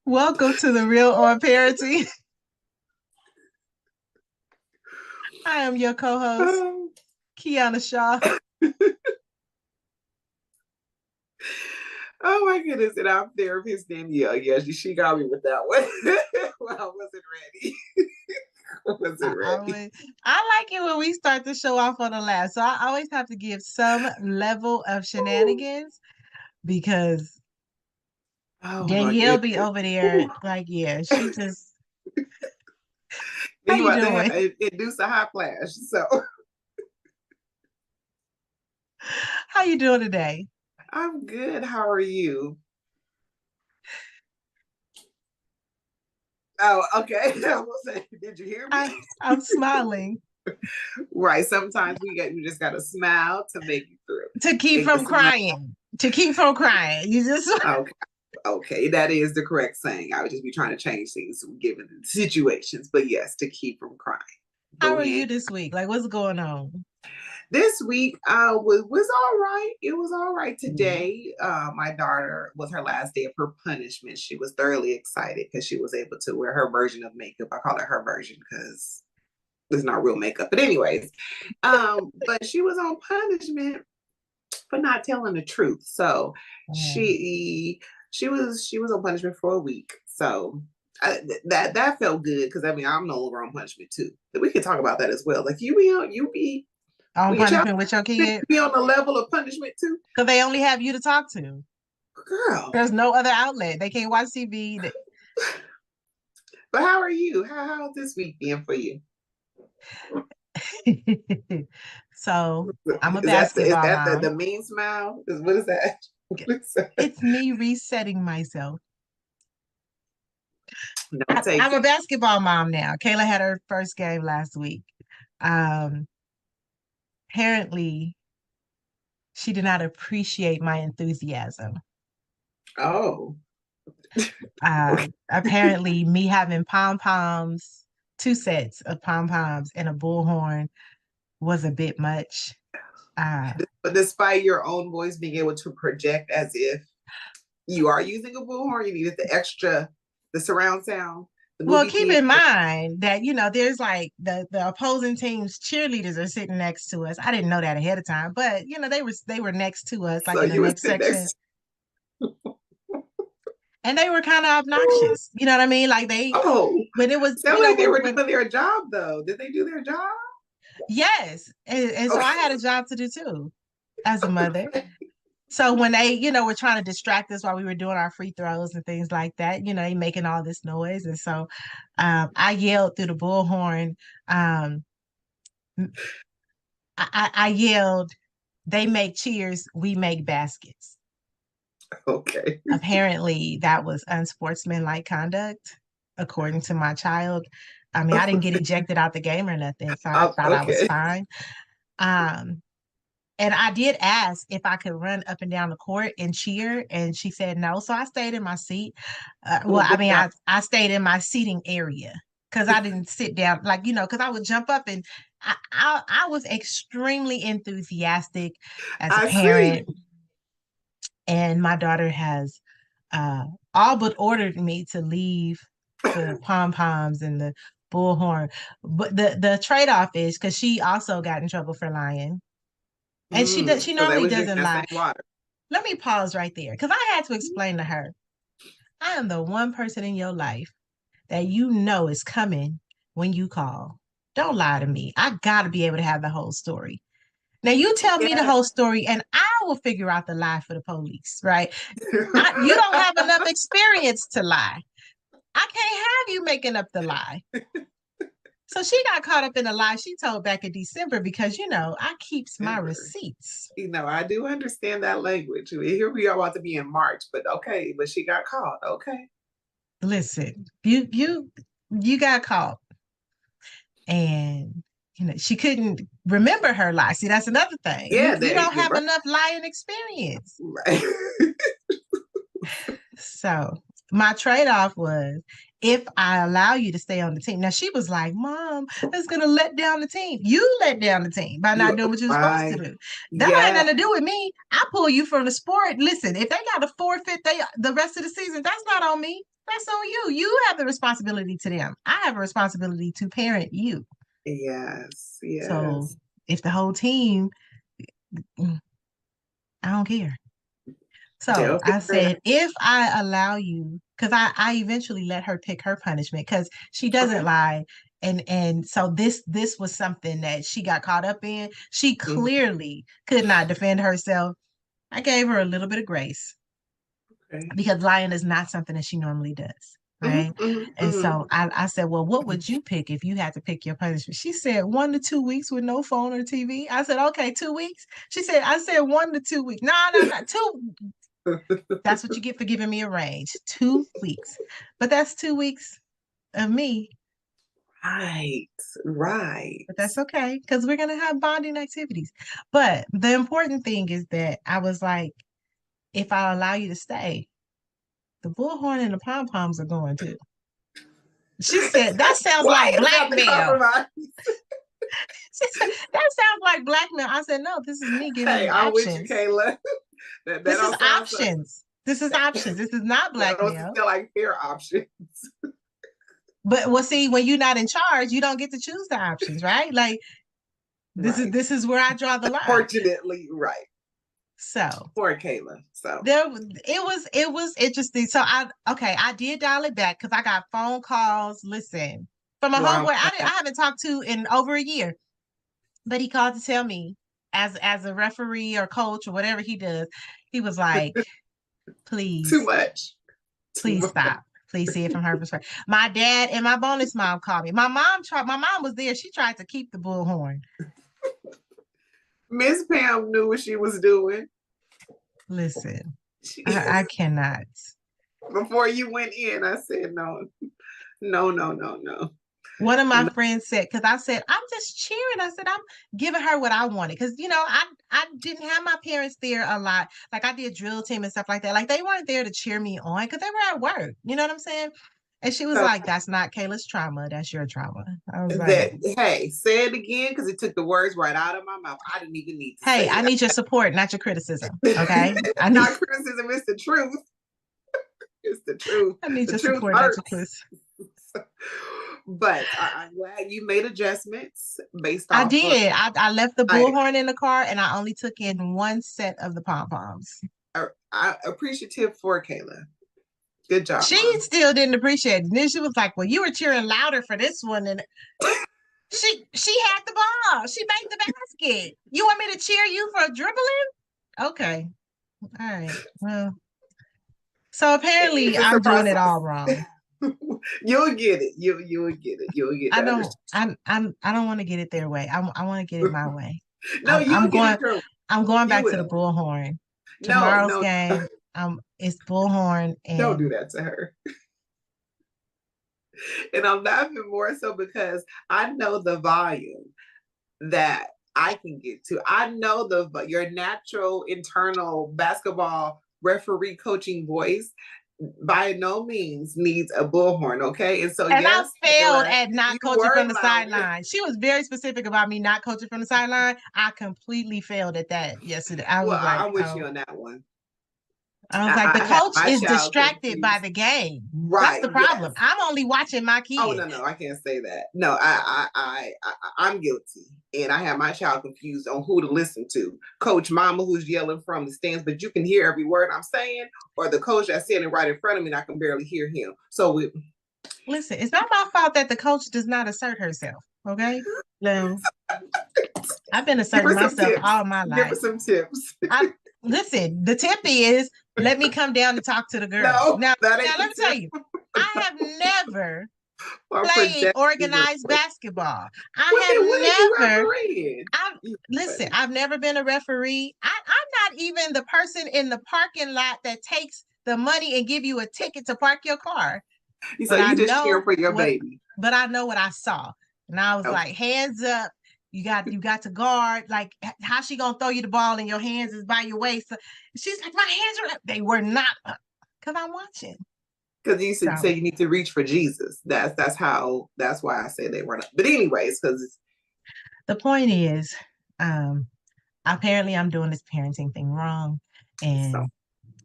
Welcome to the Real on Parenting. I am your co-host, Um, Kiana Shaw. oh my goodness. And our therapist, Danielle. Yeah, she got me with that one. Well, I wasn't ready. I I wasn't ready. always I like it when we start the show off on a laugh. So I always have to give some level of Ooh. shenanigans because Oh my Danielle be goodness. over there Ooh. like, yeah, she just how You you about to doing? induce a hot flash. So How you doing today? I'm good. How are you? Oh, okay. I was saying, did you hear me? I'm smiling Right. Sometimes you just gotta smile to make it through. to keep Make the from smile. crying. To keep from crying. You just Okay. Okay, that is the correct saying. I would just be trying to change things given the situations, but yes, to keep from crying. how Go are you ahead. this week? Like what's going on? This week was all right. It was all right today. My daughter was her last day of her punishment. She was thoroughly excited because she was able to wear her version of makeup. I call it her version because it's not real makeup. But anyways, but she was on punishment for not telling the truth. So Mm. she was on punishment for a week. So that felt good because I mean I'm no longer on punishment too. We can talk about that as well. Like you be On when your child punishment with your kid? be on the level of punishment too, Because they only have you to talk to. girl. There's no other outlet. They can't watch TV. But how are you? How's this week been for you? So I'm a Is basketball that the mom. mean smile? What is that? What is that? It's me resetting myself. No take I'm a basketball mom now. Kayla had her first game last week. Um, Apparently, she did not appreciate my enthusiasm. Oh. Apparently, me having pom poms, two sets of pom poms, and a bullhorn was a bit much. Uh, But despite your own voice being able to project as if you are using a bullhorn, you needed the surround sound, the Well, movie keep in theater. mind that, there's like the opposing team's cheerleaders are sitting next to us. I didn't know that ahead of time, but they were next to us, like So in the you were next sitting section. next. And they were kind of obnoxious. You know what I mean? Like they Oh, when it was, sound like they were when doing their job though. Did they do their job? yes. And so I Okay. had a job to do too as a mother. So when they, were trying to distract us while we were doing our free throws and things like that, they making all this noise. And so I yelled through the bullhorn. Um, I yelled, they make cheers, we make baskets. Okay. Apparently, that was unsportsmanlike conduct, according to my child. I mean, I didn't get ejected out the game or nothing, so I thought I was Okay. fine. Um, and I did ask if I could run up and down the court and cheer, and she said no. So I stayed in my seat. Well, Well, I good mean, job. I stayed in my seating area because I didn't sit down, like, because I would jump up and I was extremely enthusiastic as a I see. parent, and my daughter has uh, all but ordered me to leave the pom poms and the bullhorn. But the trade off is because she also got in trouble for lying, and she So they normally was drinking doesn't that lie. same water. Let me pause right there because I had to explain to her. I am the one person in your life that is coming when you call. Don't lie to me. I got to be able to have the whole story. Now you tell me the Yeah. whole story and I will figure out the lie for the police, right? You don't have enough experience to lie. I can't have you making up the lie. So she got caught up in a lie she told back in December because I keeps my Remember. receipts. I do understand that language. Here we are about to be in March, but okay, but she got caught. Okay. Listen, you got caught, and she couldn't remember her lie. See, that's another thing. You Yeah, you don't you're have right. enough lying experience. Right. So my trade-off was if I allow you to stay on the team. Now she was like, Mom, that's gonna let down the team. You let down the team by not You doing what you're supposed to right. do. That don't have Yeah. nothing to do with me. I pull you from the sport. Listen, if they got to forfeit the rest of the season, that's not on me. That's on you. You have the responsibility to them. I have a responsibility to parent you. Yes, So yes. if the whole team, I don't care. So They'll I figure it said, if I allow you, because I eventually let her pick her punishment because she out. doesn't Okay. lie. And so this was something that she got caught up in. She Mhm. clearly could not defend herself. I gave her a little bit of grace Okay. because lying is not something that she normally does. Hmm. Right. Hmm. And Hmm. so I said, well, what would you pick if you had to pick your punishment? She said 1 to 2 weeks with no phone or TV. I said, okay, 2 weeks. I said 1 to 2 weeks. No, no, no, two. That's what you get for giving me a range. 2 weeks. But that's 2 weeks of me. Right, right. But that's okay because we're gonna have bonding activities. But the important thing is that I was like, if I allow you to stay, the bullhorn and the pom poms are going too. She said, that sounds Why like is that the blackmail. compromise? She said, that sounds like blackmail. I said, no, this is me giving Hey, you I'm with you, options. Kayla. That This is don't sound so. options. This is options. This is not That don't blackmail. feel like fair option. But well, see, when you're not in charge, you don't get to choose the options, right? Like Right. this is where I draw the line. Fortunately, right. So Poor Kayla. So there it was interesting. So I did dial it back because I got phone calls. Listen, from a wow. homeboy I haven't talked to in over a year, but he called to tell me as a referee or coach or whatever he does, he was like, Too please, much. Too please much. stop. Please see it from her perspective. My dad and my bonus mom called me. My mom was there. She tried to keep the bullhorn. Miss Pam knew what she was doing. Listen, She, I cannot. before you went in, I said no, no, no, no, no. One of my No. friends said, because I said, I'm just cheering. I said, I'm giving her what I wanted. Because, I didn't have my parents there a lot. Like I did drill team and stuff like that. Like they weren't there to cheer me on because they were at work. You know what I'm saying? And she was So like, that's not Kayla's trauma. That's your trauma. I was like, that, hey, say it again because it took the words right out of my mouth. I didn't even need to hey, say I that. need your support, not your criticism. Okay. It's not criticism, it's the truth. It's the truth. I need The your truth support, not your hurts. criticism. But I'm glad you made adjustments based I off of did. I left the I, bullhorn in the car and I only took in one set of the pom poms. I appreciative for Kayla. Good job, She mom. still didn't appreciate it. And then she was like, well, you were cheering louder for this one. And she had the ball. She made the basket. You want me to cheer you for dribbling? Okay. All right. Well, so apparently It's a I'm doing it process. all wrong. You'll get it. You'll get it. You'll get I that. don't I don't want to get it their way. I want to get it my way. No, I'm you'll I'm get going it your way. I'm going You back to the will. bullhorn. No, Tomorrow's no, game, it's bullhorn don't do and that to her. And I'm laughing more so because I know the volume that I can get to. I know your natural internal basketball referee coaching voice by no means needs a bullhorn, okay? And so and I yes, failed Kayla, at you not coaching were from the louder. sideline. She was very specific about me not coaching from the sideline. I completely failed at that yesterday. I Well, was like, I'm with you oh, on that one. I was like, the I had coach my is child distracted by confused. the game. That's Right, the problem. yes. I'm only watching my Oh kid. no, I can't say that. No, I'm guilty, and I have my child confused on who to listen to. Coach Mama, who's yelling from the stands, but you can hear every word I'm saying, or the coach that's sitting right in front of me, and I can barely hear him. So Listen, it's not my fault that the coach does not assert herself. Okay, no, I've been give asserting her some myself tips. all my Give her life. some tips. I listen. The tip is let me come down and talk to the girls. No, that Now ain't let the me tell tip. you, I have never Or played projecting your organized voice. basketball. Well, then what are you I have never. refereeing? I've listen. I've never been a referee. I'm not even the person in the parking lot that takes the money and give you a ticket to park your car. So But I you just cheering know for your what. baby. But I know what I saw, and I was Okay. like, hands up. You got to guard. Like, how she gonna throw you the ball and your hands is by your waist? So she's like, my hands are up. They were not up because I'm watching. Because you So say you need to reach for Jesus. That's why I say they run up. But anyways, because the point is, um, apparently I'm doing this parenting thing wrong, so and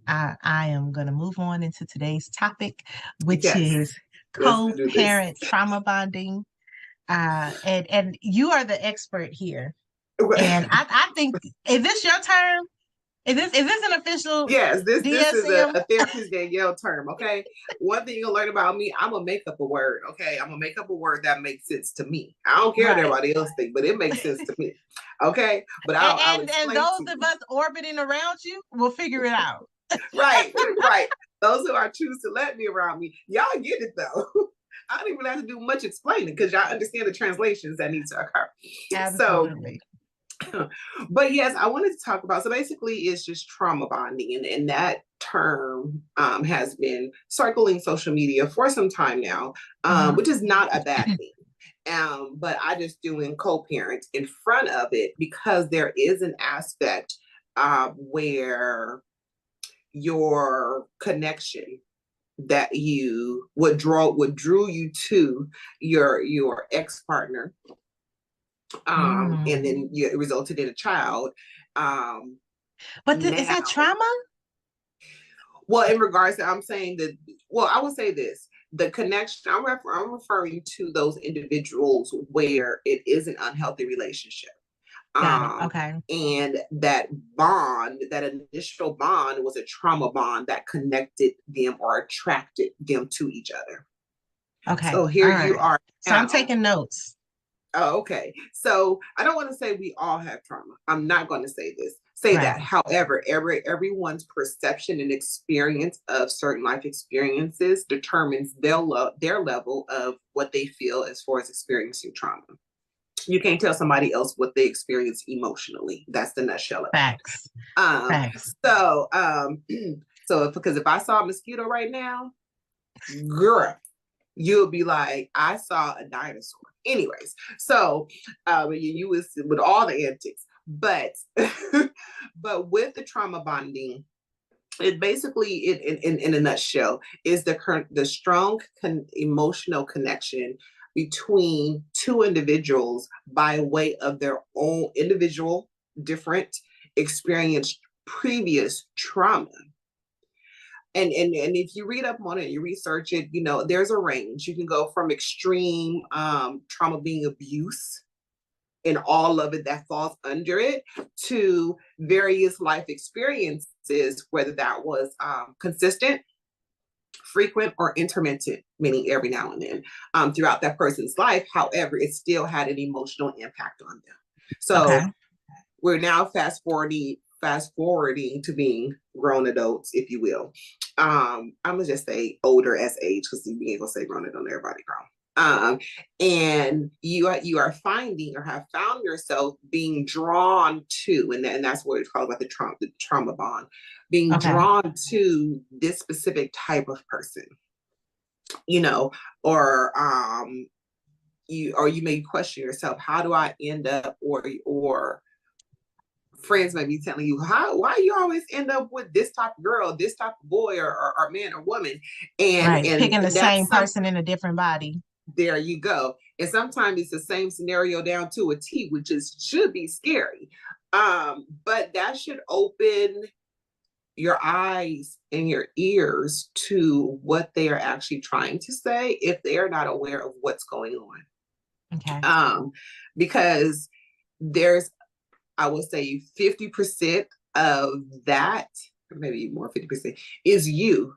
I am going to move on into today's topic, which Yes, is let's do this. co-parent trauma bonding. And you are the expert here. And I think, is this your term? Is this an official Yes, this is DSM? a therapist Danielle term. Okay, one thing you'll learn about me, I'm gonna make up a word. Okay, I'm gonna make up a word that makes sense to me. I don't care what Right. everybody else think, but it makes sense to me. Okay, but I'll And explain those to of you. us orbiting around you will figure it out. Right, right. Those who are choose to let me around me, y'all get it though. I don't even have to do much explaining because y'all understand the translations that need to occur. So Absolutely. but yes, I wanted to talk about, so basically it's just trauma bonding, and that term has been circling social media for some time now, which is not a bad thing. But I just doing co-parent in front of it because there is an aspect where your connection that you would drew you to your ex partner, and then it resulted in a child. But is Now, that trauma? well, in regards to, I'm saying that, well, I would say this: the connection. I'm referring to those individuals where it is an unhealthy relationship. Got it. Okay. And that bond, that initial bond, was a trauma bond that connected them or attracted them to each other. Okay. So here All you right. are So I'm now. taking notes. Oh, okay. So I don't want to say we all have trauma. I'm not going to say Right. that. However, everyone's perception and experience of certain life experiences determines their level of what they feel as far as experiencing trauma. You can't tell somebody else what they experience emotionally. That's the nutshell of it. Facts. Facts. So because if I saw a mosquito right now, girl, you'll be like, I saw a dinosaur. Anyways, so you was with all the antics, but but with the trauma bonding, it basically, in a nutshell, is the strong emotional connection between two individuals by way of their own individual different experienced previous trauma. And if you read up on it, you research it, there's a range. You can go from extreme trauma being abuse and all of it that falls under it, to various life experiences, whether that was consistent, frequent, or intermittent, meaning every now and then throughout that person's life. However, it still had an emotional impact on them. So we're now fast forwarding to being grown adults, if you will. I'm gonna just say older as age, because we ain't gonna say grown adult, everybody grown. And you are finding or have found yourself being drawn to, and that's what it's called, about the trauma bond, being drawn to this specific type of person, or you may question yourself, how do I end up, or friends may be telling you, why you always end up with this type of girl, this type of boy, or man or woman, and picking the same that's person in a different body. There you go. And sometimes it's the same scenario down to a T, which should be scary. But that should open your eyes and your ears to what they are actually trying to say if they are not aware of what's going on. Okay. Because there's, I would say 50% of that, or maybe more, 50%, is you.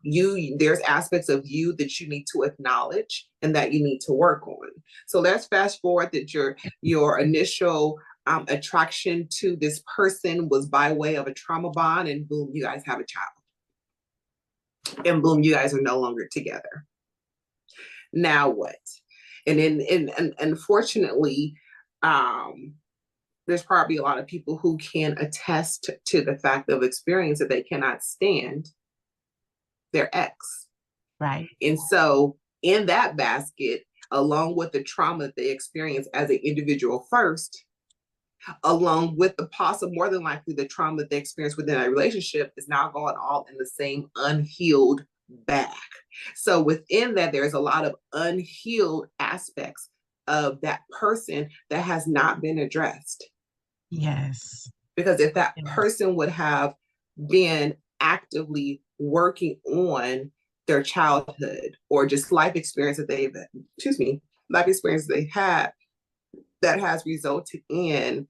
There's aspects of you that you need to acknowledge and that you need to work on. So let's fast forward that your initial attraction to this person was by way of a trauma bond, and boom, you guys have a child. And boom, you guys are no longer together. Now what? And unfortunately, there's probably a lot of people who can attest to the fact of experience that they cannot stand their ex. Right. And so in that basket, along with the trauma that they experience as an individual first, along with the possible, more than likely, the trauma that they experience within a relationship, is now going all in the same unhealed bag. So within that, there's a lot of unhealed aspects of that person that has not been addressed. Yes. Because if that person would have been actively working on their childhood or just life experience that they've, excuse me, life experience they had that has resulted in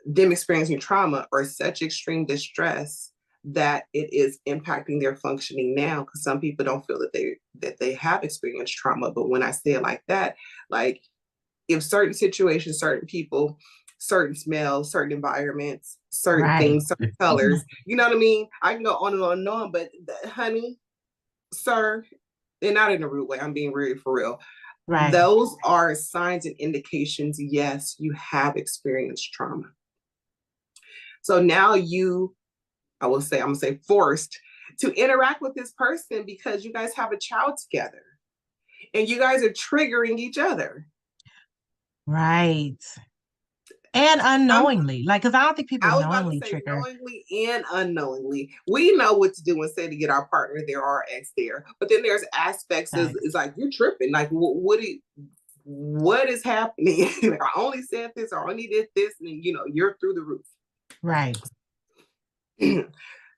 them experiencing trauma or such extreme distress that it is impacting their functioning now. Because some people don't feel that they have experienced trauma, but when I say it like that, like if certain situations, certain people, certain smells, certain environments, certain Right. things, certain colors, you know what I mean? I can go on and on, but honey, sir, and not in a rude way, I'm being rude for real. Right. Those are signs and indications, yes, you have experienced trauma. So now I'm gonna say forced to interact with this person because you guys have a child together and you guys are triggering each other. Right. And unknowingly, like, because I don't think people I was about to knowingly say trigger. knowingly and unknowingly. We know what to do and say to get our partner there, our ex there. But then there's aspects is like you're tripping. Like what is happening? Like, I only said this, or I only did this, and you're through the roof. Right.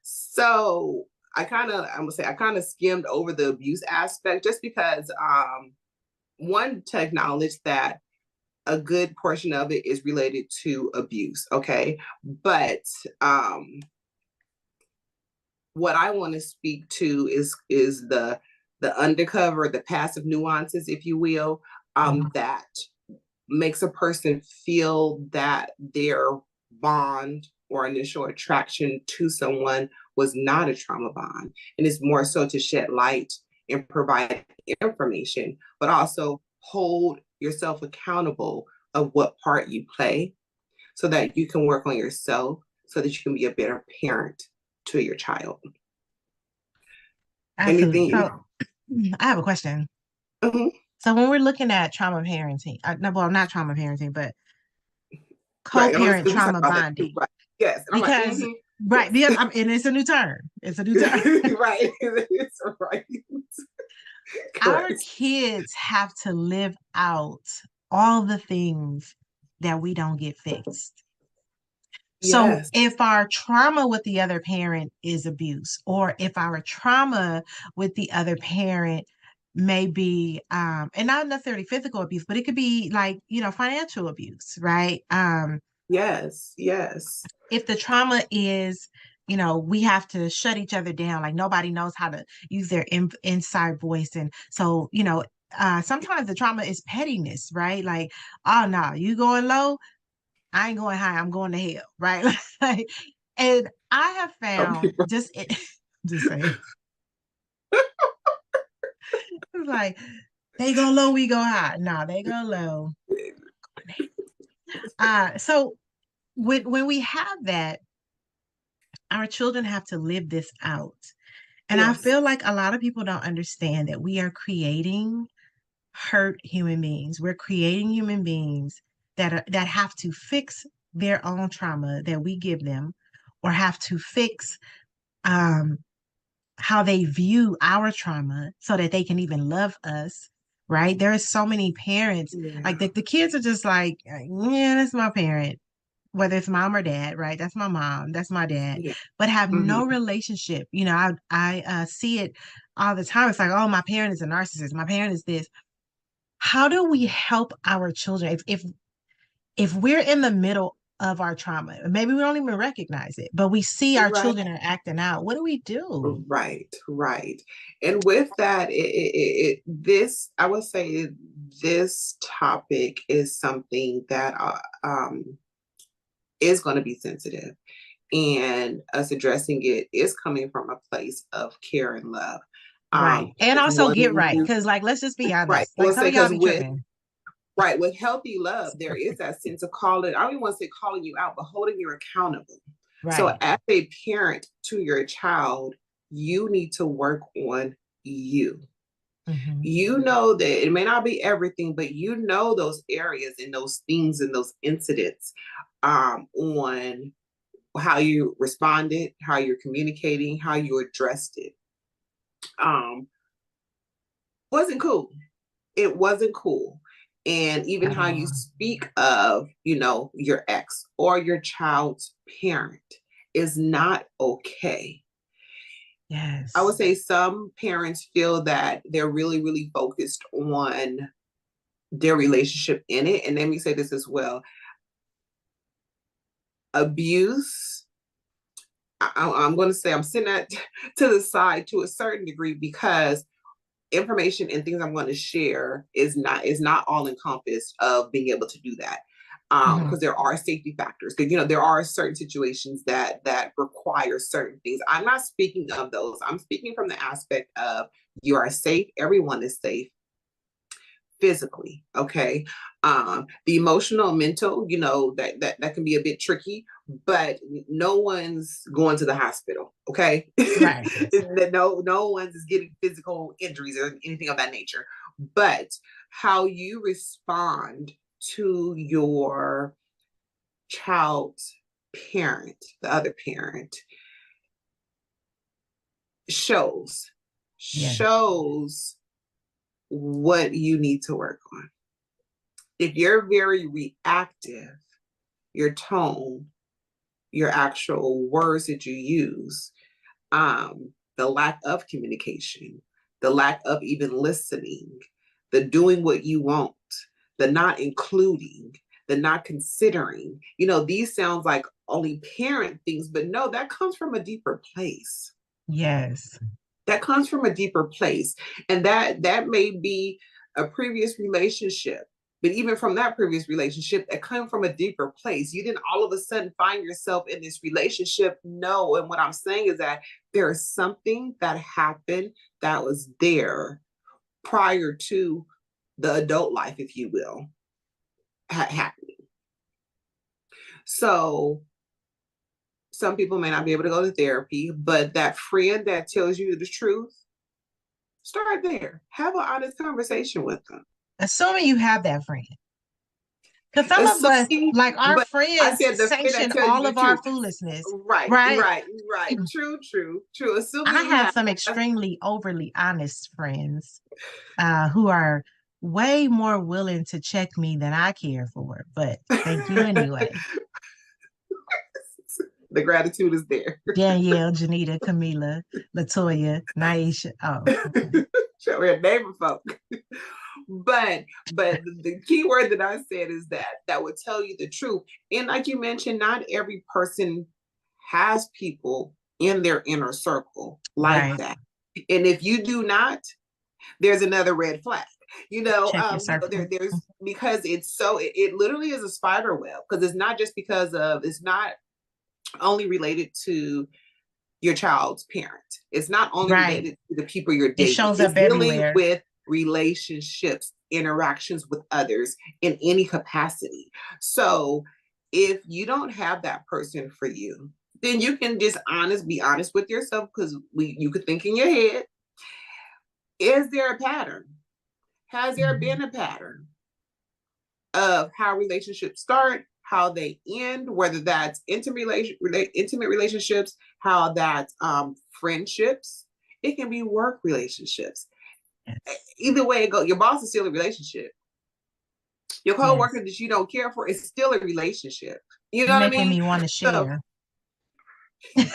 So I'm gonna say I kind of skimmed over the abuse aspect just because one to acknowledge that a good portion of it is related to abuse, okay? But what I want to speak to is the undercover, the passive nuances, if you will, that makes a person feel that their bond or initial attraction to someone was not a trauma bond. And it's more so to shed light and provide information, but also hold yourself accountable of what part you play so that you can work on yourself so that you can be a better parent to your child. Absolutely. Anything? So I have a question. Mm-hmm. So when we're looking at trauma parenting, no, well, not trauma parenting, but Right. And co-parent we talk trauma about that too. bonding, Right. Yes. And I'm like, because right, yes. because and it's a new term. It's a new term. Right. It's right. Our Correct. kids have to live out all the things that we don't get fixed. So Yes. if our trauma with the other parent is abuse, or if our trauma with the other parent may be and not necessarily physical abuse, but it could be like, financial abuse, right? Yes. Yes. If the trauma is, we have to shut each other down, like nobody knows how to use their inside voice. And so, sometimes the trauma is pettiness, right? Like, oh no, you going low, I ain't going high, I'm going to hell, right? Like, and I have found just saying, it's like they go low, we go high. No, they go low. So when we have that, our children have to live this out. And I Yes. feel like a lot of people don't understand that we are creating hurt human beings. We're creating human beings that have to fix their own trauma that we give them, or have to fix um, how they view our trauma so that they can even love us. Right? There are so many parents, Yeah. like the kids are just like, yeah, that's my parent, whether it's mom or dad, right? That's my mom, that's my dad, Yeah. but have Mm-hmm. no relationship. I see it all the time. It's like, oh, my parent is a narcissist. My parent is this. How do we help our children if we're in the middle of our trauma? Maybe we don't even recognize it, but we see our Right. children are acting out. What do we do? Right. Right. And with that, this I would say this topic is something that is going to be sensitive, and us addressing it is coming from a place of care and love. Right. And also get Wanting right. you Because, like, let's just be right. honest. I Like, will some say of y'all because be tripping. with healthy love, there is that sense of calling. I don't even want to say calling you out, but holding you accountable. So Right. as a parent to your child, you need to work on you. Mm-hmm. You know that it may not be everything, but you know those areas and those things and those incidents on how you responded, how you're communicating, how you addressed it. Um, wasn't cool. It wasn't cool. And even how you speak of, your ex or your child's parent is not okay. I would Yes. say some parents feel that they're really, really focused on their relationship in it. And let me say this as well. Abuse, I'm going to say I'm sitting that to the side to a certain degree, because information and things I'm going to share is not all encompassed of being able to do that. Because there are safety factors. There are certain situations that require certain things. I'm not speaking of those. I'm speaking from the aspect of you are safe. Everyone is safe physically. Okay. The emotional, mental, that can be a bit tricky, but no one's going to the hospital. Okay. Right. No one's is getting physical injuries or anything of that nature. But how you respond to your child's parent, the other parent, shows Yeah. shows what you need to work on. If you're very reactive, your tone, your actual words that you use, the lack of communication, the lack of even listening, the doing what you want, the not including, the not considering, these sounds like only parent things, but no, that comes from a deeper place. Yes. That comes from a deeper place. And that may be a previous relationship. But even from that previous relationship, that came from a deeper place. You didn't all of a sudden find yourself in this relationship. No. And what I'm saying is that there is something that happened that was there prior to the adult life, if you will, happening. So some people may not be able to go to therapy, but that friend that tells you the truth, start there. Have an honest conversation with them. Assuming you have that friend. Because some of us, Assuming, like our but I friends, said the friend that sanction tells you all the of our truth. foolishness, Right, right? right, right. True, true, true. I Assuming you have have. some extremely overly honest friends who are way more willing to check me than I care for, but thank you anyway. The gratitude is there. Danielle, Janita, Camila, Latoya, Naisha. Oh, okay. Show me a name of folk. But the key word that I said is that would tell you the truth. And like you mentioned, not every person has people in their inner circle like Right. that. And if you do not, there's another red flag. Check your circle. There's because it literally is a spider web, because it's not just because of it's not only related to your child's parent. It's not only Right. related to the people you're It dating. shows It's up dealing everywhere. with relationships, interactions with others in any capacity. So if you don't have that person for you, then you can just be honest with yourself, because you could think in your head, is there a pattern? Has there been a pattern of how relationships start, how they end, whether that's intimate relationships, how that's friendships? It can be work relationships. Yes. Either way it goes, your boss is still a relationship. Your coworker Yes. that you don't care for is still a relationship. You know You're what I making mean? me want to So share.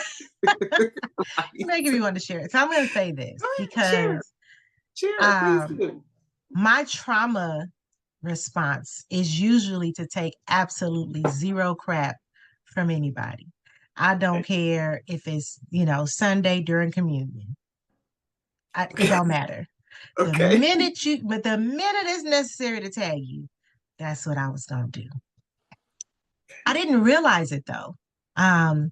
You're making me want to share. So I'm going to say this share, because share, please um, do. my trauma response is usually to take absolutely zero crap from anybody. I don't care if it's, Sunday during communion. It don't matter. Okay. But the minute it's necessary to tag you, that's what I was going to do. I didn't realize it though. Um,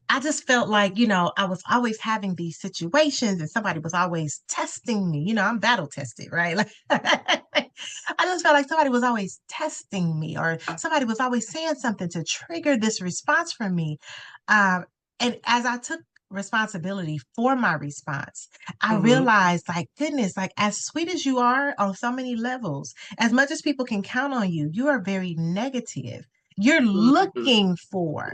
I just felt like, I was always having these situations and somebody was always testing me. I'm battle tested, right? Like, I just felt like somebody was always testing me or somebody was always saying something to trigger this response from me. Um, and as I took responsibility for my response, I realized, like, goodness, like, as sweet as you are on so many levels, as much as people can count on you, you are very negative. You're looking for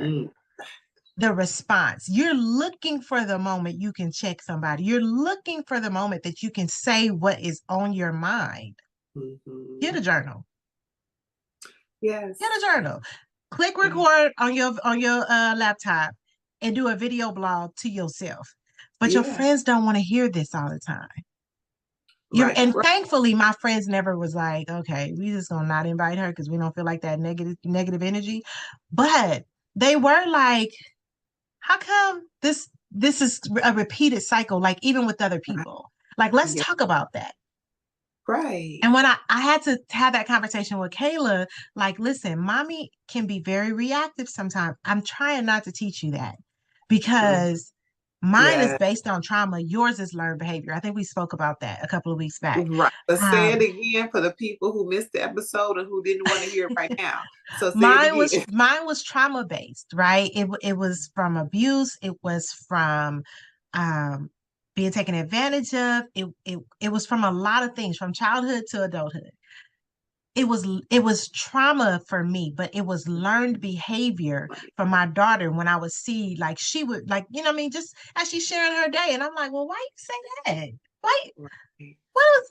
the response. You're looking for the moment you can check somebody. You're looking for the moment that you can say what is on your mind. Get a journal. Yes. Get a journal. Click record on your laptop and do a video blog to yourself. But your Yeah. friends don't want to hear this all the time. Right. And Right. thankfully my friends never was like, okay, we just gonna not invite her because we don't feel like that negative energy. But they were like, how come this is a repeated cycle, like even with other people? Like, let's Yeah. talk about that. Right. And when I had to have that conversation with Kayla, like, listen, mommy can be very reactive sometimes. I'm trying not to teach you that Mm. because mine is Yeah. based on trauma. Yours is learned behavior. I think we spoke about that a couple of weeks back. Right. But say it Um, again for the people who missed the episode and who didn't want to hear it right now. So say it mine was again. mine was trauma based, right? It was from abuse. It was from um, being taken advantage of. It was from a lot of things, from childhood to adulthood. It was trauma for me, but it was learned behavior Right. for my daughter when I would see like she would like, you know what I mean, just as she's sharing her day. And I'm like, well, why you say that? Why Right.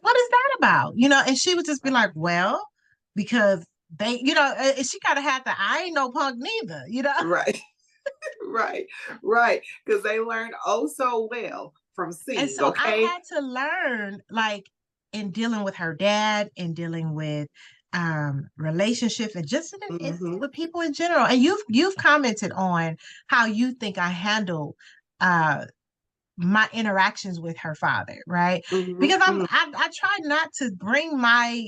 what is that about? You know, and she would just be like, well, because they, she kind of had the I ain't no punk neither, you know. Right. Right. Right. Because they learned oh so well from And seeing, so I okay? had to learn, like, in dealing with her dad, in dealing with relationships, and just Mm-hmm. with people in general. And you've commented on how you think I handle uh my interactions with her father, right? Mm-hmm. Because Mm-hmm. I try not to bring my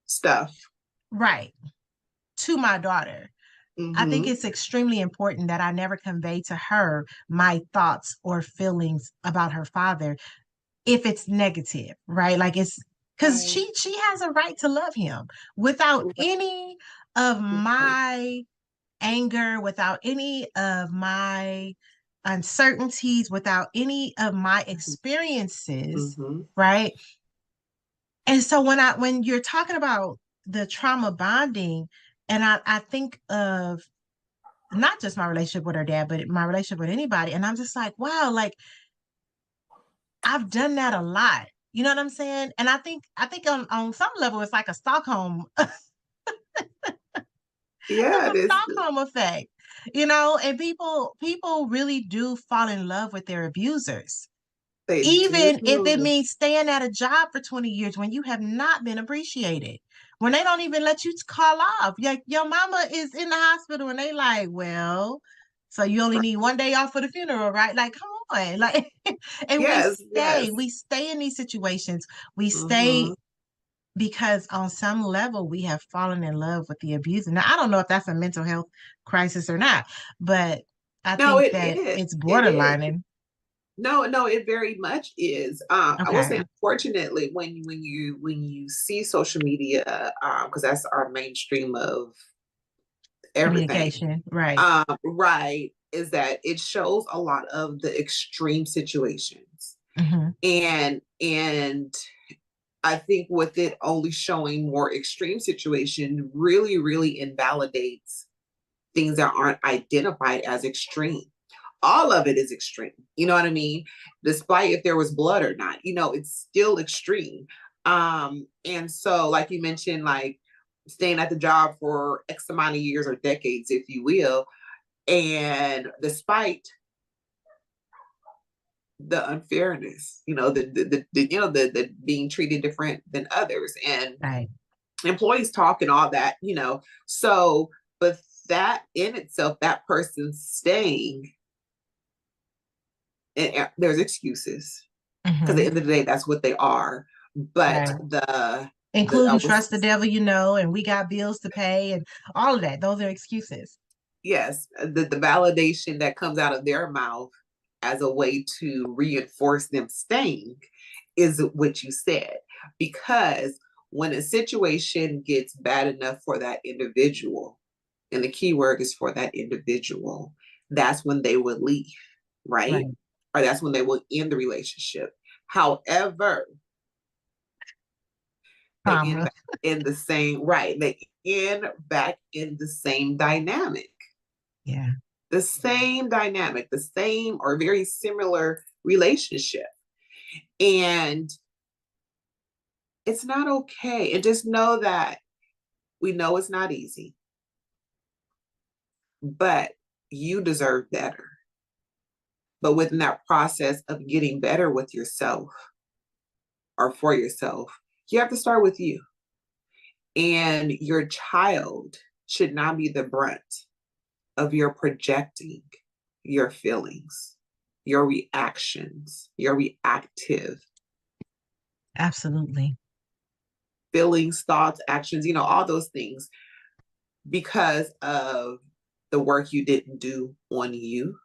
Stuff. right to my daughter. I think Mm-hmm. it's extremely important that I never convey to her my thoughts or feelings about her father if it's negative, right? Like, it's because Right. she has a right to love him without Right. any of Right. my anger, without any of my uncertainties, without any of my experiences, Mm-hmm. right? And so when you're talking about the trauma bonding, and I think of not just my relationship with her dad, but my relationship with anybody, and I'm just like, wow, like I've done that a lot. You know what I'm saying? And I think on some level it's like a Stockholm Yeah, it's it a is. Stockholm effect. And people really do fall in love with their abusers. They Even if it do. means staying at a job for 20 years when you have not been appreciated. When they don't even let you call off. Your mama is in the hospital and they like, well, so you only Right. need one day off for the funeral, right? Like, come on. Like, and we Yes, stay, yes. we stay in these situations. We Mm-hmm. stay because on some level we have fallen in love with the abuser. Now, I don't know if that's a mental health crisis or not, but I No, think it that is. it's It is. borderlining. No, no, it very much is. I will say, Okay. unfortunately, when you see social media, because that's our mainstream of everything, Communication. Right. right, is that it shows a lot of the extreme situations, Hmm. and I think with it only showing more extreme situation, really invalidates things that aren't identified as extreme. All of it is extreme. You know what I mean? Despite if there was blood or not, it's still extreme. And so, like you mentioned, like staying at the job for X amount of years or decades, if you will, and despite the unfairness, the being treated different than others, and Right. employees talk and all that, So, but that in itself, that person staying, and there's excuses because at the Hmm. end of the day, that's what they are. But Right. the I Including was trust the devil, and we got bills to pay and all of that. Those are excuses. yes, the validation that comes out of their mouth as a way to reinforce them staying is what you said. Because when a situation gets bad enough for that individual, and the key word is for that individual, that's when they would leave, right? Right. Or that's when they will end the relationship. However, they end Trauma. back in the same, right? They end back in the same dynamic, Yeah. the same or very similar relationship. And it's not okay. And just know that we know it's not easy, but you deserve better. But within that process of getting better with yourself or for yourself, you have to start with you. And your child should not be the brunt of your projecting your feelings, your reactions, your reactive Absolutely. feelings, thoughts, actions, all those things because of the work you didn't do on you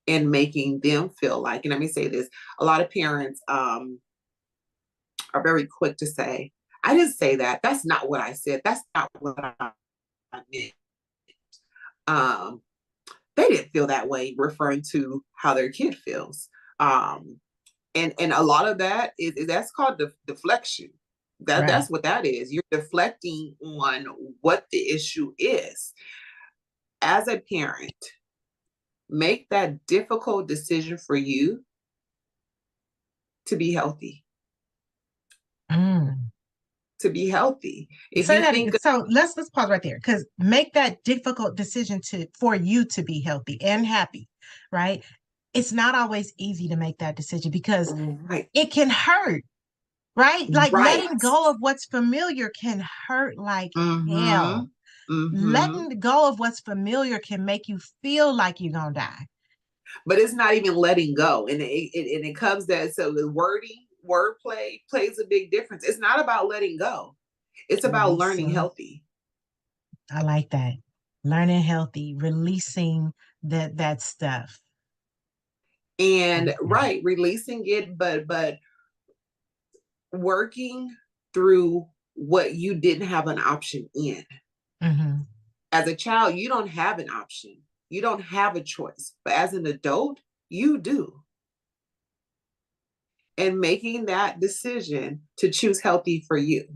and making them feel like, and let me say this, a lot of parents are very quick to say, I didn't say that. That's not what I said. That's not what I meant. Um, they didn't feel that way, referring to how their kid feels. And a lot of that is that's called deflection. That's what that is. You're deflecting on what the issue is. As a parent, make that difficult decision for you to be healthy. To be healthy. If you think so let's pause right there, because make that difficult decision for you to be healthy and happy, right? It's not always easy to make that decision because it can hurt, right? Like letting go of what's familiar can hurt like hell. Letting go of what's familiar can make you feel like you're gonna die. But it's not even letting go, and it comes that, so the wordplay plays a big difference. It's not about letting go. It's about learning healthy. I like that. Learning healthy, releasing that stuff. And releasing it, but working through what you didn't have an option in. As a child, you don't have an option. You don't have a choice. But as an adult, you do. And making that decision to choose healthy for you.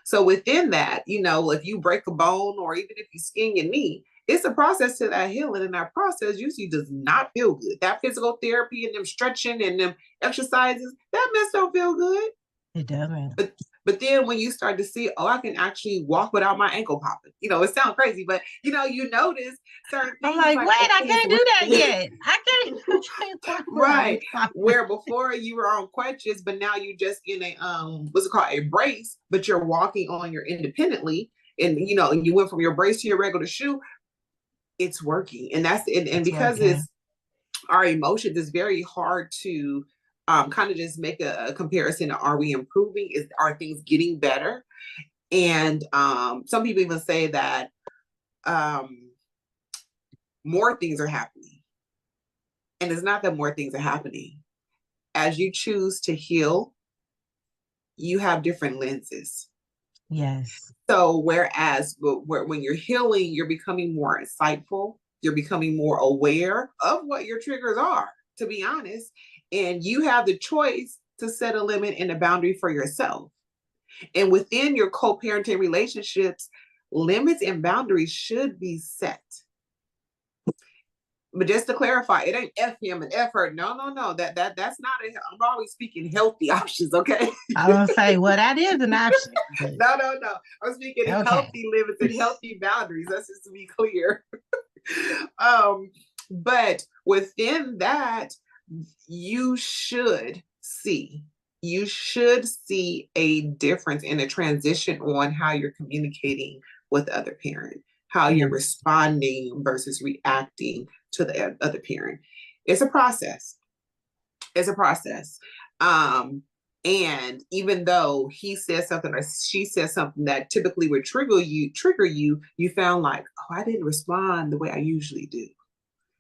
So within that, if you break a bone or even if you skin your knee, it's a process to that healing. And that process usually does not feel good. That physical therapy and them stretching and them exercises, that mess don't feel good. It doesn't. But then when you start to see, I can actually walk without my ankle popping. It sounds crazy, but you notice certain things. I'm like, wait, I can't do that yet. I can't. Right. Where before you were on crutches, but now you're just in a what's it called, a brace, but you're walking on your independently, and you went from your brace to your regular shoe. It's working, and because it's our emotions, it's very hard to kind of just make a comparison. Are we improving? Are things getting better? And some people even say that more things are happening. And it's not that more things are happening. As you choose to heal, you have different lenses. Yes. So whereas when you're healing, you're becoming more insightful. You're becoming more aware of what your triggers are, to be honest. And you have the choice to set a limit and a boundary for yourself. And within your co-parenting relationships, limits and boundaries should be set. But just to clarify, it ain't F him and F her. No. That's not it. I'm always speaking healthy options, okay? I was gonna say, well, that is an option. No. I'm speaking healthy limits and healthy boundaries. That's just to be clear. But within that, you should see a difference in a transition on how you're communicating with the other parent, how you're responding versus reacting to the other parent. It's a process. And even though he says something or she says something that typically would trigger you, you found like, I didn't respond the way I usually do.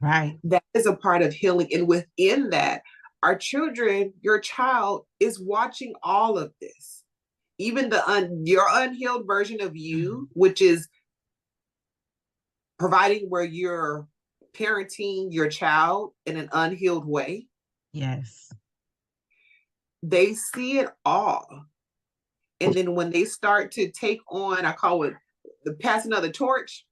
Right. That is a part of healing. And within that, our children, your child is watching all of this. Even your unhealed version of you, which is providing where you're parenting your child in an unhealed way. Yes. They see it all. And then when they start to take on, I call it the passing of the torch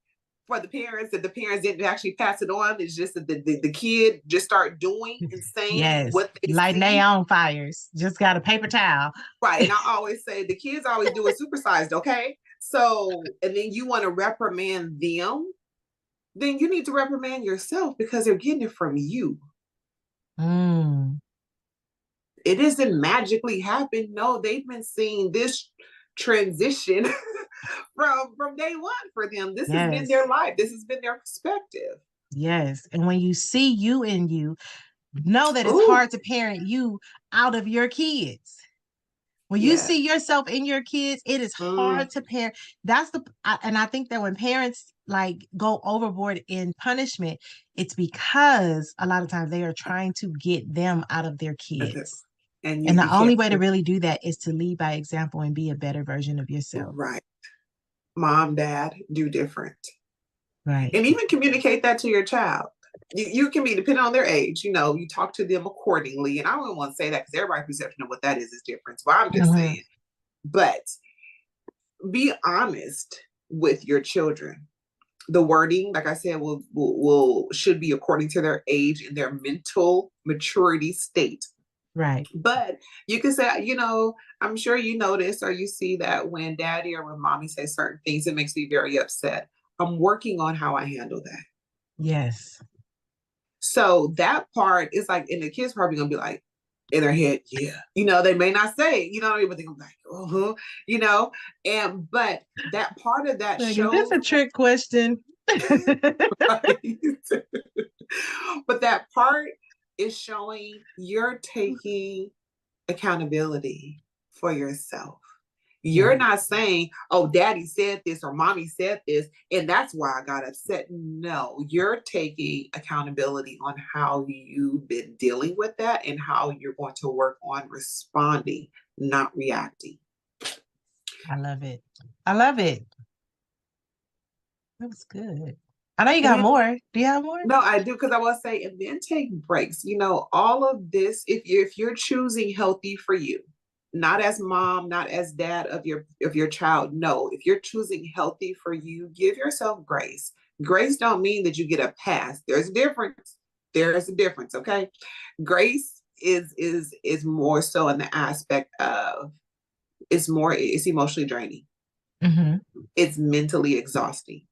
for the parents, that the parents didn't actually pass it on. It's just that the kid just start doing and saying what they lighting their own fires. Just got a paper towel. Right. And I always say the kids always do it supersized, okay? So, and then you want to reprimand them, then you need to reprimand yourself because they're getting it from you. Mm. It doesn't magically happen. No, they've been seeing this transition from day one for them. This has been Yes. their life. This has been their perspective. Yes. And when you see you in you, know that it's Ooh, hard to parent you out of your kids. When you yes. see yourself in your kids, it is Mm, hard to parent. And I think that when parents like go overboard in punishment, it's because a lot of times they are trying to get them out of their kids. and And you the only can't. way to really do that is to lead by example and be a better version of yourself. Right. Mom, dad, do different. Right. And even communicate that to your child. You can be, depending on their age, you talk to them accordingly. And I don't want to say that because everybody's perception of what that is different. So I'm just Mhm. saying, but be honest with your children. The wording, like I said, will should be according to their age and their mental maturity state. Right. But you can say, I'm sure you notice or you see that when daddy or when mommy say certain things, it makes me very upset. I'm working on how I handle that. Yes. So that part is like, and the kids probably gonna be like, in their head, yeah. They may not say, but they're like, uh-huh, but that part of that Like, is this shows a trick question? right? But that part is showing you're taking accountability for yourself. You're Yeah. not saying, oh, daddy said this or mommy said this, and that's why I got upset. No, you're taking accountability on how you've been dealing with that and how you're going to work on responding, not reacting. I love it. I love it. That was good. I know you And got then, more. Do you have more? no, I do because I will say, and then take breaks. All of this, if you're choosing healthy for you, not as mom, not as dad of your child. No, if you're choosing healthy for you, give yourself grace. Grace don't mean that you get a pass. There's a difference. There's a difference. Okay, grace is more so in the aspect of it's emotionally draining. Mm-hmm. It's mentally exhausting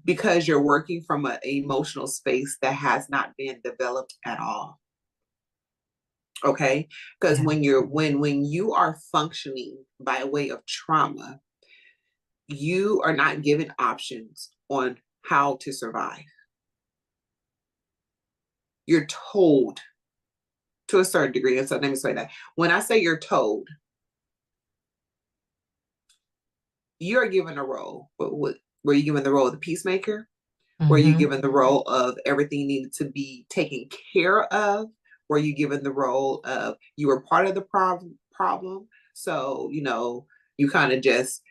because you're working from an emotional space that has not been developed at all. Okay, because Yeah. when you are functioning by way of trauma, you are not given options on how to survive. You're told to a certain degree. And so let me say that when I say you're told, you're given a role. But were you given the role of the peacemaker? Were you Mm-hmm. given the role of everything needed to be taken care of? Were you given the role of you were part of the problem? So, you kind of just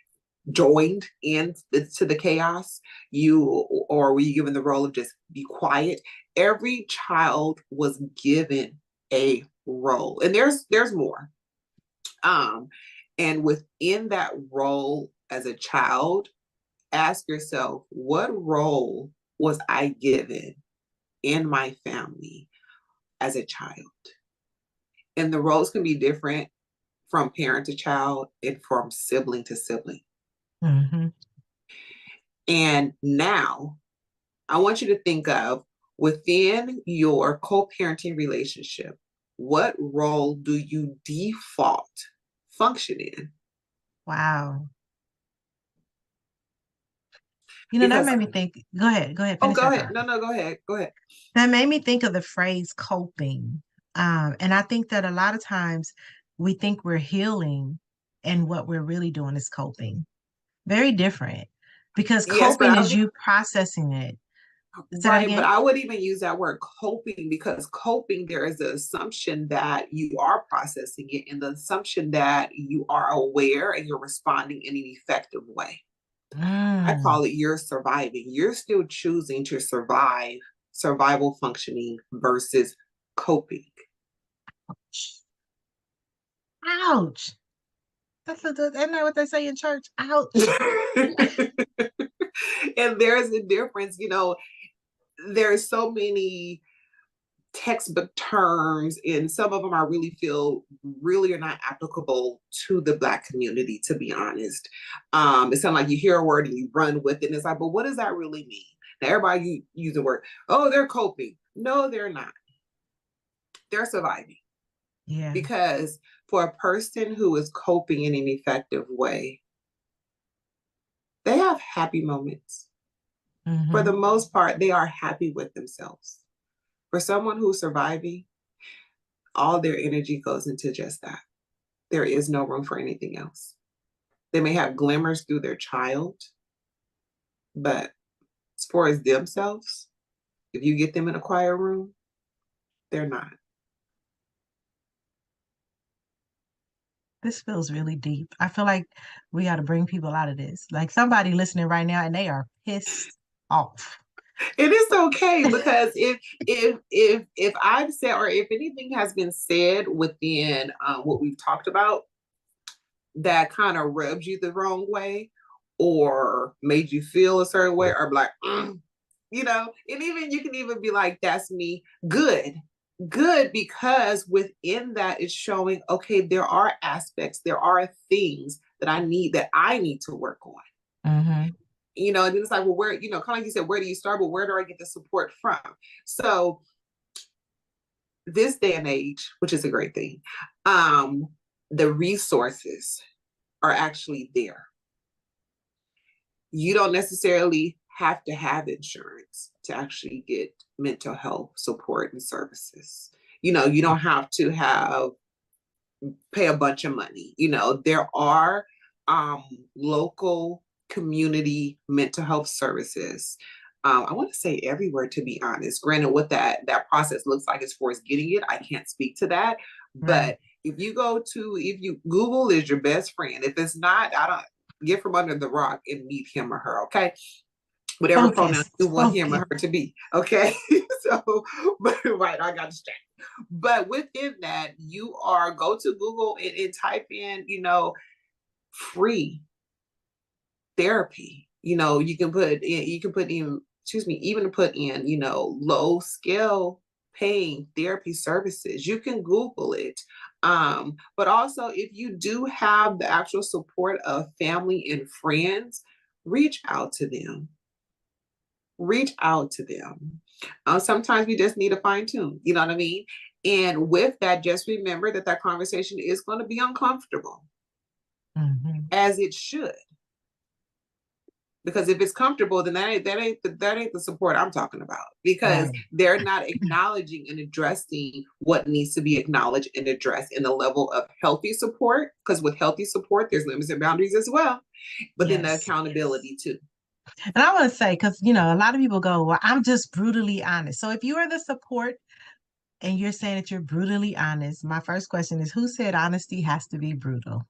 joined into the chaos. Or were you given the role of just be quiet? Every child was given a role. And there's more. Um, and within that role as a child, ask yourself, what role was I given in my family as a child? And the roles can be different from parent to child and from sibling to sibling. Mm-hmm. And now I want you to think of within your co parenting relationship, what role do you default function in? Wow. That Because, made me think. Go ahead. Go ahead. oh, Finish go that ahead. thought. No, go ahead. Go ahead. That made me think of the phrase coping. And I think that a lot of times we think we're healing, and what we're really doing is coping. Very different because Yes, but coping I don't is think you processing it. Say that right, but again. I would even use that word coping because coping, there is the assumption that you are processing it and the assumption that you are aware and you're responding in an effective way. I Mm. call it you're surviving. You're still choosing to survive, survival functioning versus coping. Ouch. Isn't that what they say in church? Ouch. And there's a difference, there's so many textbook terms and some of them I really feel really are not applicable to the Black community, to be honest. It sounds like you hear a word and you run with it and it's like, but what does that really mean? Now everybody use the word, oh, they're coping. No, they're not. they're surviving. Yeah. Because for a person who is coping in an effective way, they have happy moments. Mm-hmm. For the most part, they are happy with themselves. For someone who's surviving, all their energy goes into just that. There is no room for anything else. They may have glimmers through their child, but as far as themselves, if you get them in a quiet room, they're not. This feels really deep. I feel like we got to bring people out of this. Like somebody listening right now and they are pissed off. It is okay, because if I've said, or if anything has been said within what we've talked about that kind of rubbed you the wrong way or made you feel a certain way, or like, you know, and even you can even be like, that's me. Good, because within that is showing, okay, there are aspects, there are things that I need to work on. Mm-hmm. You know, and then it's like, well, where, you know, kind of like you said, where do you start? But where do I get the support from? So this day and age, which is a great thing, the resources are actually there. You don't necessarily have to have insurance to actually get mental health support and services. You know, you don't have to pay a bunch of money. You know, there are local community mental health services. I want to say everywhere, to be honest. Granted, what that process looks like as far as getting it, I can't speak to that. But if you Google is your best friend. If it's not, I don't get from under the rock and meet him or her. Okay. Whatever pronoun you want him or her to be. Okay. So, but right, I got distracted. But within that, go to Google and type in, you know, free therapy. You know, even put in, you know, low scale paying therapy services. You can Google it. But also, if you do have the actual support of family and friends, reach out to them. Sometimes we just need to fine tune, you know what I mean? And with that, just remember that conversation is going to be uncomfortable, as it should. Because if it's comfortable, then that ain't the support I'm talking about, because they're not acknowledging and addressing what needs to be acknowledged and addressed in the level of healthy support. Because with healthy support, there's limits and boundaries as well, but then the accountability too. And I want to say, because, you know, a lot of people go, well, I'm just brutally honest. So if you are the support and you're saying that you're brutally honest, my first question is, who said honesty has to be brutal?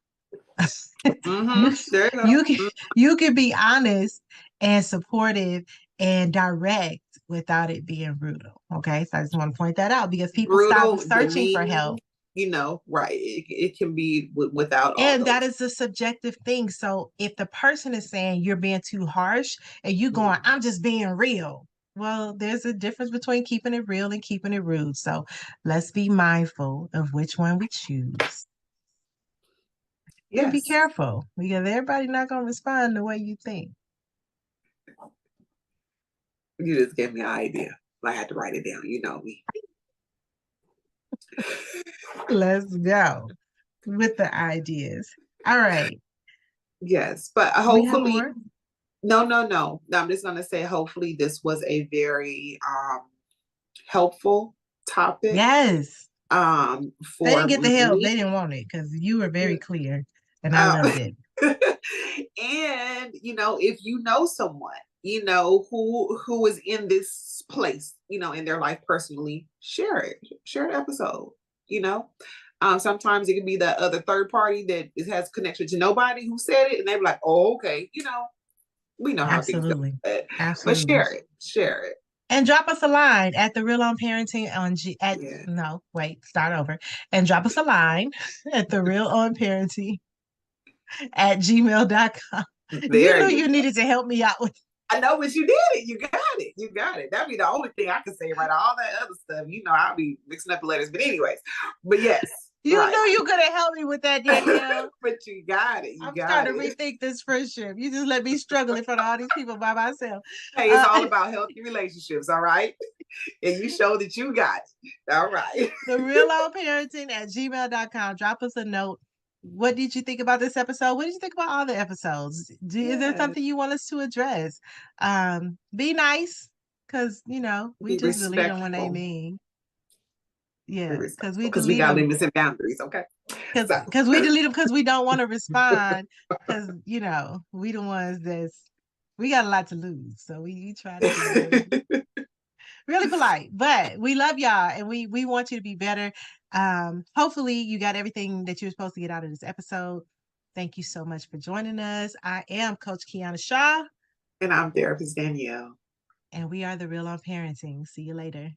You can be honest and supportive and direct without it being brutal. Okay. So I just want to point that out, because people stop searching for help. You know, right. It can be without all and that is a subjective thing. So if the person is saying you're being too harsh and you going, I'm just being real. Well, there's a difference between keeping it real and keeping it rude. So let's be mindful of which one we choose. And be careful, because everybody's not going to respond the way you think. You just gave me an idea. I had to write it down. You know me. Let's go with the ideas. All right. Yes, but hopefully. No. I'm just going to say, hopefully this was a very helpful topic. Yes. They didn't get the help. They didn't want it, because you were very clear and I loved it. And, you know, if you know someone, you know, who is in this place, you know, in their life personally, share the episode, you know. Sometimes it can be the other third party that has connection to nobody who said it, and they're like, oh, okay, you know, we know how things go. But share it. And drop us a line at The Real on Parenting on start over. And drop us a line at The Real on Parenting at gmail.com. You knew you needed to help me out with. I know, but you did it. You got it. That'd be the only thing I can say, right? All that other stuff, you know, I'll be mixing up the letters. But anyways, but yes, You knew you could have helped me with that, Danielle. But you got it. I'm starting to rethink this friendship. You just let me struggle in front of all these people by myself. Hey, it's all about healthy relationships, all right? And you show that you got it. All right. TheRealOldParenting@gmail.com. Drop us a note. What did you think about this episode? What did you think about all the episodes? Is there something you want us to address? Be nice, because we Be just delete them when they respectful. mean. Yeah, because we we delete got them. limits and boundaries, okay? Because we delete them because we don't want to respond. Because we the ones we got a lot to lose, so we try to be really polite. But we love y'all, and we want you to be better. Hopefully, you got everything that you were supposed to get out of this episode. Thank you so much for joining us. I am Coach Kiana Shaw, and I'm therapist Danielle, and we are The Real on Parenting. See you later.